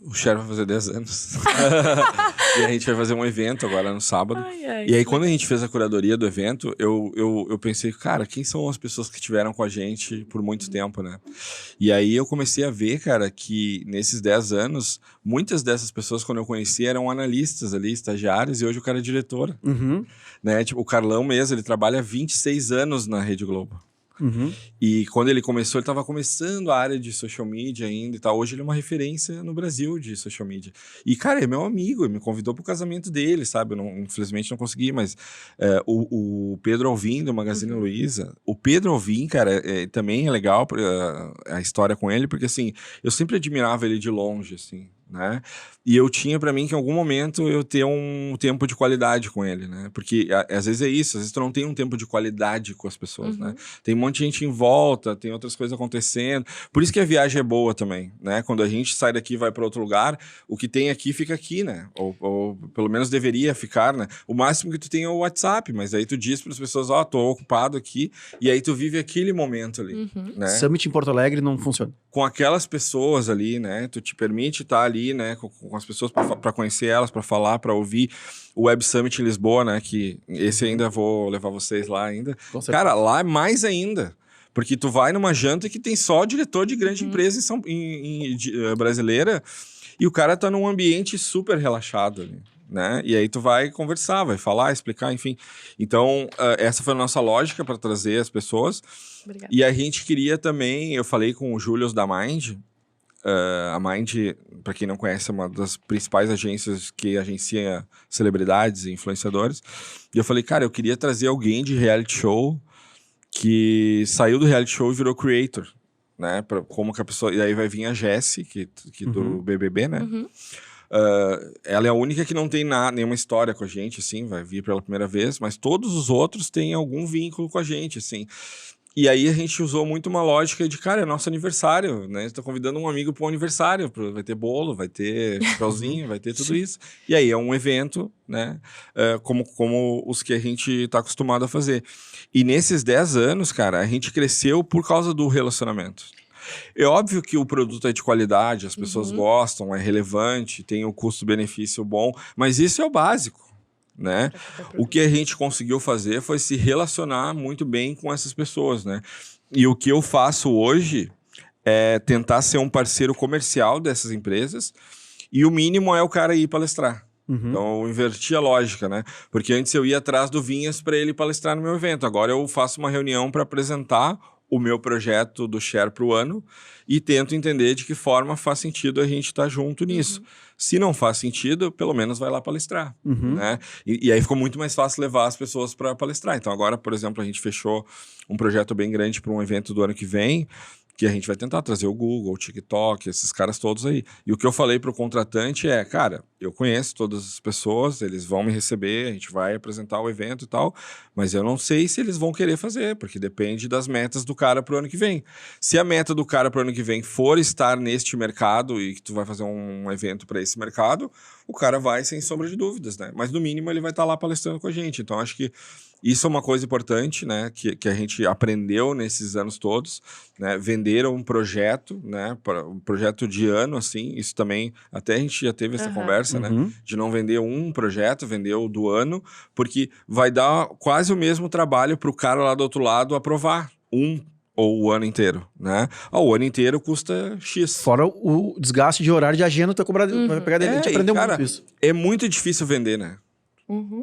O Share vai fazer 10 anos. E a gente vai fazer um evento agora no sábado. Ai, E aí, quando a gente fez a curadoria do evento, eu pensei, cara, quem são as pessoas que estiveram com a gente por muito tempo, né? E aí eu comecei a ver, cara, que nesses 10 anos, muitas dessas pessoas, quando eu conheci, eram analistas ali, estagiários, e hoje o cara é diretor. Né? Tipo, o Carlão mesmo, ele trabalha há 26 anos na Rede Globo. E quando ele começou, ele estava começando a área de social media ainda e tal. Hoje ele é uma referência no Brasil de social media. E, cara, é meu amigo, ele me convidou pro casamento dele, sabe? Eu não, infelizmente não consegui, mas o Pedro Alvim, do Magazine Luiza. O Pedro Alvim, cara, também é legal a história com ele, porque, assim, eu sempre admirava ele de longe, assim, né? E eu tinha pra mim que em algum momento eu ter um tempo de qualidade com ele, né? Porque às vezes é isso, às vezes tu não tem um tempo de qualidade com as pessoas, né? Tem um monte de gente em volta, tem outras coisas acontecendo. Por isso que a viagem é boa também, né? Quando a gente sai daqui e vai pra outro lugar, o que tem aqui fica aqui, né? Ou pelo menos deveria ficar, né? O máximo que tu tem é o WhatsApp, mas aí tu diz pras pessoas, ó, tô ocupado aqui, e aí tu vive aquele momento ali, né? Summit em Porto Alegre não funciona. Com aquelas pessoas ali, né? Tu te permite estar ali, né? Com as pessoas para conhecer elas, para falar, para ouvir. O Web Summit em Lisboa, né? Que esse ainda vou levar vocês lá ainda. Cara, lá é mais ainda. Porque tu vai numa janta que tem só diretor de grande empresa brasileira e o cara tá num ambiente super relaxado ali, né? E aí tu vai conversar, vai falar, explicar, enfim. Então, essa foi a nossa lógica para trazer as pessoas. Obrigada. E a gente queria também, eu falei com o Júlio da Mind. A Mind, para quem não conhece, é uma das principais agências que agencia celebridades e influenciadores. E eu falei, cara, eu queria trazer alguém de reality show que saiu do reality show e virou creator, né? Como que a pessoa... E aí vai vir a Jessie, que do BBB, né? Ela é a única que não tem nenhuma história com a gente, assim, vai vir pela primeira vez, mas todos os outros têm algum vínculo com a gente, assim. E aí a gente usou muito uma lógica de, cara, é nosso aniversário, né? Estou convidando um amigo para o aniversário, vai ter bolo, vai ter chapéuzinho, vai ter tudo isso. E aí é um evento, né? Como os que a gente está acostumado a fazer. E nesses 10 anos, cara, a gente cresceu por causa do relacionamento. É óbvio que o produto é de qualidade, as pessoas gostam, é relevante, tem o custo-benefício bom, mas isso é o básico. Né? O que a gente conseguiu fazer foi se relacionar muito bem com essas pessoas, né? E o que eu faço hoje é tentar ser um parceiro comercial dessas empresas e o mínimo é o cara ir palestrar. Então eu inverti a lógica, né? Porque antes eu ia atrás do Vinhas para ele palestrar no meu evento. Agora eu faço uma reunião para apresentar o meu projeto do Share para o ano e tento entender de que forma faz sentido a gente estar junto nisso. Se não faz sentido, pelo menos vai lá palestrar, né? E aí ficou muito mais fácil levar as pessoas para palestrar. Então agora, por exemplo, a gente fechou um projeto bem grande para um evento do ano que vem, que a gente vai tentar trazer o Google, o TikTok, esses caras todos aí. E o que eu falei pro contratante é, cara, eu conheço todas as pessoas, eles vão me receber, a gente vai apresentar o evento e tal, mas eu não sei se eles vão querer fazer, porque depende das metas do cara pro ano que vem. Se a meta do cara pro ano que vem for estar neste mercado e que tu vai fazer um evento para esse mercado, o cara vai sem sombra de dúvidas, né? Mas no mínimo ele vai estar lá palestrando com a gente. Então acho que isso é uma coisa importante, né, que a gente aprendeu nesses anos todos, né, venderam um projeto, né, um projeto de ano, assim, isso também, até a gente já teve essa conversa, né, de não vender um projeto, vender o do ano, porque vai dar quase o mesmo trabalho para o cara lá do outro lado aprovar ou o ano inteiro, né? O ano inteiro custa X. Fora o desgaste de horário de agenda, tu vai pegar dele, a gente aprendeu muito isso. É muito difícil vender, né?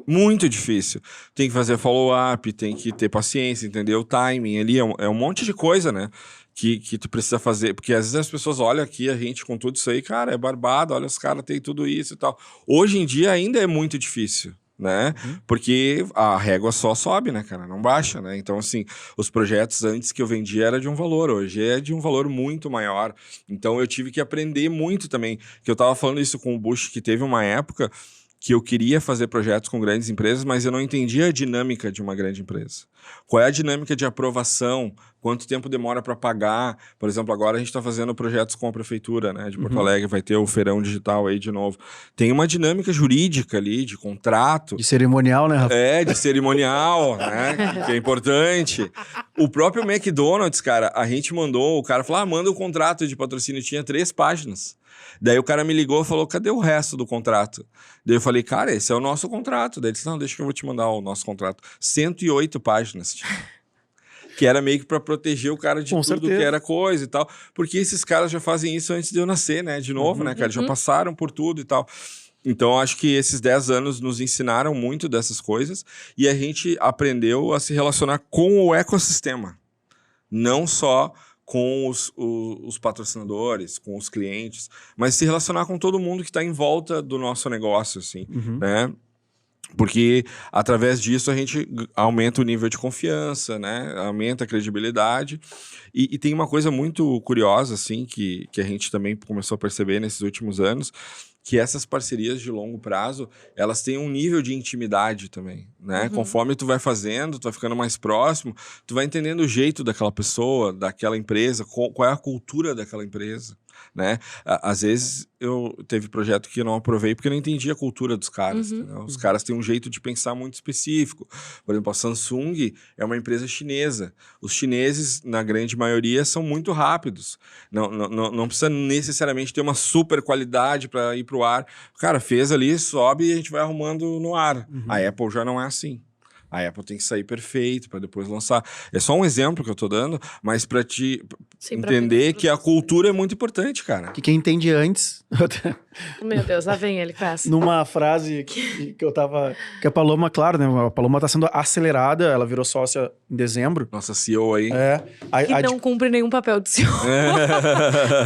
Muito difícil. Tem que fazer follow-up, tem que ter paciência, entender o timing ali, é um monte de coisa, né? Que tu precisa fazer, porque às vezes as pessoas olham aqui a gente com tudo isso aí, cara, é barbado, olha os caras têm tudo isso e tal. Hoje em dia ainda é muito difícil, né? Porque a régua só sobe, né, cara? Não baixa, né? Então, assim, os projetos antes que eu vendia era de um valor, hoje é de um valor muito maior. Então, eu tive que aprender muito também, que eu tava falando isso com o Bush, que teve uma época que eu queria fazer projetos com grandes empresas, mas eu não entendia a dinâmica de uma grande empresa. Qual é a dinâmica de aprovação? Quanto tempo demora para pagar? Por exemplo, agora a gente está fazendo projetos com a prefeitura, né, de Porto Alegre, vai ter o feirão digital aí de novo. Tem uma dinâmica jurídica ali, de contrato. De cerimonial, né, Rafa? De cerimonial, né, que é importante. O próprio McDonald's, cara, a gente mandou, o cara falou, manda o contrato de patrocínio, tinha 3 páginas. Daí o cara me ligou e falou, cadê o resto do contrato? Daí eu falei, cara, esse é o nosso contrato. Daí ele disse, não, deixa que eu vou te mandar o nosso contrato. 108 páginas, tipo. Que era meio que pra proteger o cara de Com tudo certeza. que era coisa e tal. Porque esses caras já fazem isso antes de eu nascer, né? De novo, né, cara? Já passaram por tudo e tal. Então, acho que esses 10 anos nos ensinaram muito dessas coisas. E a gente aprendeu a se relacionar com o ecossistema. Não só com os patrocinadores, com os clientes, mas se relacionar com todo mundo que está em volta do nosso negócio, assim, né? Porque através disso a gente aumenta o nível de confiança, né? Aumenta a credibilidade. E tem uma coisa muito curiosa, assim, que a gente também começou a perceber nesses últimos anos, que essas parcerias de longo prazo, elas têm um nível de intimidade também, né? Conforme tu vai fazendo, tu vai ficando mais próximo, tu vai entendendo o jeito daquela pessoa, daquela empresa, qual é a cultura daquela empresa, né? Às vezes teve projeto que eu não aprovei porque eu não entendi a cultura dos caras. Os caras têm um jeito de pensar muito específico. Por exemplo, a Samsung é uma empresa chinesa. Os chineses, na grande maioria, são muito rápidos. Não precisa necessariamente ter uma super qualidade para ir para o ar. O cara fez ali, sobe e a gente vai arrumando no ar. A Apple já não é assim. A Apple tem que sair perfeito para depois lançar. É só um exemplo que eu tô dando, mas para te entender que a cultura é muito importante, cara. Que quem entende antes... Meu Deus, lá vem ele com essa. Numa frase que eu tava... Que a Paloma, claro, né? A Paloma tá sendo acelerada, ela virou sócia em dezembro. Nossa CEO aí. Que não cumpre nenhum papel de CEO.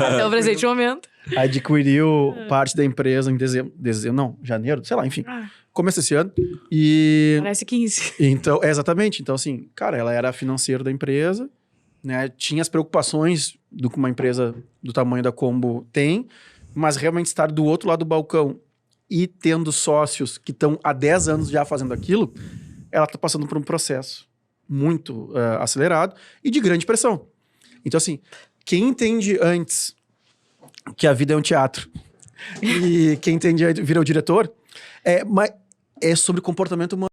Até o presente momento. Adquiriu parte da empresa em dezembro, não, janeiro, sei lá, enfim. Começo desse ano. E... Parece 15. Então, exatamente. Então, assim, cara, ela era financeira da empresa, né? Tinha as preocupações do que uma empresa do tamanho da Combo tem, mas realmente estar do outro lado do balcão e tendo sócios que estão há 10 anos já fazendo aquilo, ela está passando por um processo muito acelerado e de grande pressão. Então, assim, quem entende antes que a vida é um teatro e quem entende vira o diretor, mas é sobre comportamento humano.